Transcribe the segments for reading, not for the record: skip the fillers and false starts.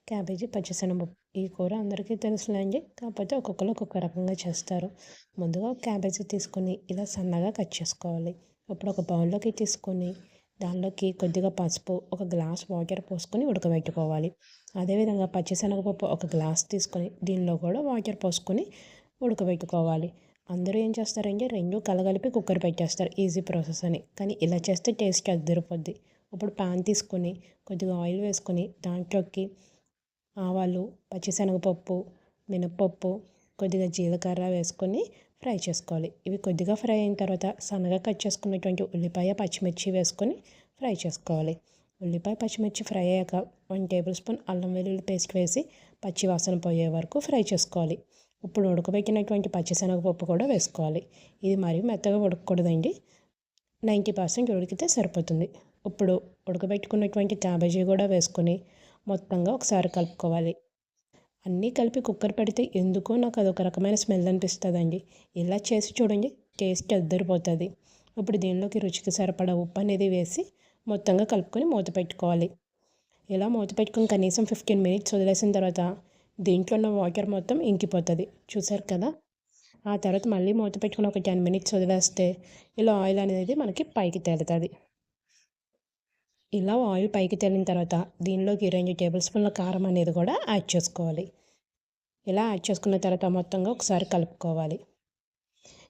Cabbage పచ్చిశనగపప్పు. ఈ కూర అందరికీ తెలుసులేండి. కాకపోతే ఒక్కొక్కరు ఒక్కొక్క రకంగా చేస్తారు. ముందుగా క్యాబేజీ తీసుకొని ఇలా సన్నగా కట్ చేసుకోవాలి. ఇప్పుడు ఒక బౌల్లోకి తీసుకొని దానిలోకి కొద్దిగా పసుపు, ఒక గ్లాస్ వాటర్ పోసుకొని ఉడకబెట్టుకోవాలి. అదేవిధంగా పచ్చిశనగపప్పు ఒక గ్లాస్ తీసుకొని దీనిలో కూడా వాటర్ పోసుకొని ఉడకబెట్టుకోవాలి. అందరూ ఏం చేస్తారంటే రెండు కలగలిపి కుక్కర్ పెట్టేస్తారు ఈజీ ప్రాసెస్ అని. కానీ ఇలా చేస్తే టేస్ట్ అదిరిపోద్ది. ఇప్పుడు పాన్ తీసుకొని కొద్దిగా ఆయిల్ వేసుకొని దాంట్లోకి ఆవాలు, పచ్చిశనగపప్పు, మినప్పప్పు, కొద్దిగా జీలకర్ర వేసుకొని ఫ్రై చేసుకోవాలి. ఇవి కొద్దిగా ఫ్రై అయిన తర్వాత సన్నగా కట్ చేసుకున్నటువంటి ఉల్లిపాయ, పచ్చిమిర్చి వేసుకొని ఫ్రై చేసుకోవాలి. ఉల్లిపాయ, పచ్చిమిర్చి ఫ్రై అయ్యాక 1 టేబుల్ స్పూన్ అల్లం వెల్లుల్లి పేస్ట్ వేసి పచ్చి వాసన పోయే వరకు ఫ్రై చేసుకోవాలి. ఇప్పుడు ఉడకబెట్టినటువంటి పచ్చిశనగపప్పు కూడా వేసుకోవాలి. ఇది మరీ మెత్తగా ఉడకకూడదండి. 90% ఉడికితే సరిపోతుంది. ఇప్పుడు ఉడకబెట్టుకున్నటువంటి క్యాబేజీ కూడా వేసుకొని మొత్తంగా ఒకసారి కలుపుకోవాలి. అన్నీ కలిపి కుక్కర్ పెడితే ఎందుకో నాకు అదొక రకమైన స్మెల్ అనిపిస్తుందండి. ఇలా చేసి చూడండి, టేస్ట్ అద్దరిపోతుంది. ఇప్పుడు దీనిలోకి రుచికి సరిపడా ఉప్పు అనేది వేసి మొత్తంగా కలుపుకొని మూత పెట్టుకోవాలి. ఇలా మూత పెట్టుకొని కనీసం 15 మినిట్స్ వదిలేసిన తర్వాత దీంట్లో ఉన్న వాటర్ మొత్తం ఇంకిపోతుంది. చూసారు కదా. ఆ తర్వాత మళ్ళీ మూత పెట్టుకుని ఒక 10 మినిట్స్ వదిలేస్తే ఇలా ఆయిల్ అనేది మనకి పైకి తేలుతుంది. ఇలా ఆయిల్ పైకి తేలిన తర్వాత దీనిలోకి 2 టేబుల్ స్పూన్ల కారం అనేది కూడా యాడ్ చేసుకోవాలి. ఇలా యాడ్ చేసుకున్న తర్వాత మొత్తంగా ఒకసారి కలుపుకోవాలి.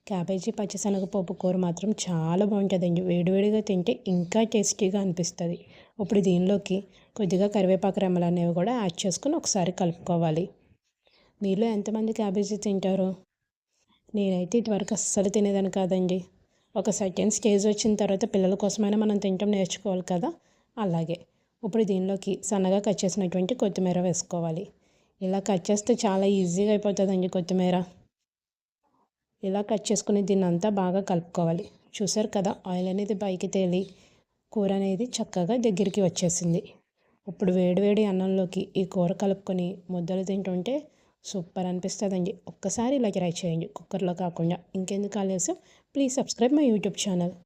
క్యాబేజీ పచ్చిశనగపప్పు కూర మాత్రం చాలా బాగుంటుందండి. వేడివేడిగా తింటే ఇంకా టేస్టీగా అనిపిస్తుంది. ఇప్పుడు దీనిలోకి కొద్దిగా కరివేపాకు రెమ్మలు అనేవి కూడా యాడ్ చేసుకుని ఒకసారి కలుపుకోవాలి. మీలో ఎంతమంది క్యాబేజీ తింటారు? నేనైతే ఇటువరకు అస్సలు తినేదాన్ని కాదండి. ఒక సర్టెన్ స్టేజ్ వచ్చిన తర్వాత పిల్లల కోసమైనా మనం తినటం నేర్చుకోవాలి కదా, అలాగే. ఇప్పుడు దీనిలోకి సన్నగా కట్ చేసినటువంటి కొత్తిమీర వేసుకోవాలి. ఇలా కట్ చేస్తే చాలా ఈజీగా అయిపోతుందండి కొత్తిమీర. ఇలా కట్ చేసుకుని దీన్ని అంతా బాగా కలుపుకోవాలి. చూసారు కదా, ఆయిల్ అనేది పైకి తేలి కూర అనేది చక్కగా దగ్గరికి వచ్చేసింది. ఇప్పుడు వేడివేడి అన్నంలోకి ఈ కూర కలుపుకొని ముద్దలు తింటుంటే సూపర్ అనిపిస్తుందండి. ఒక్కసారి ఇలా ట్రై చేయండి, కుక్కర్లో కాకుండా. ఇంకెందుకు ఆలస్యం, please subscribe my YouTube channel.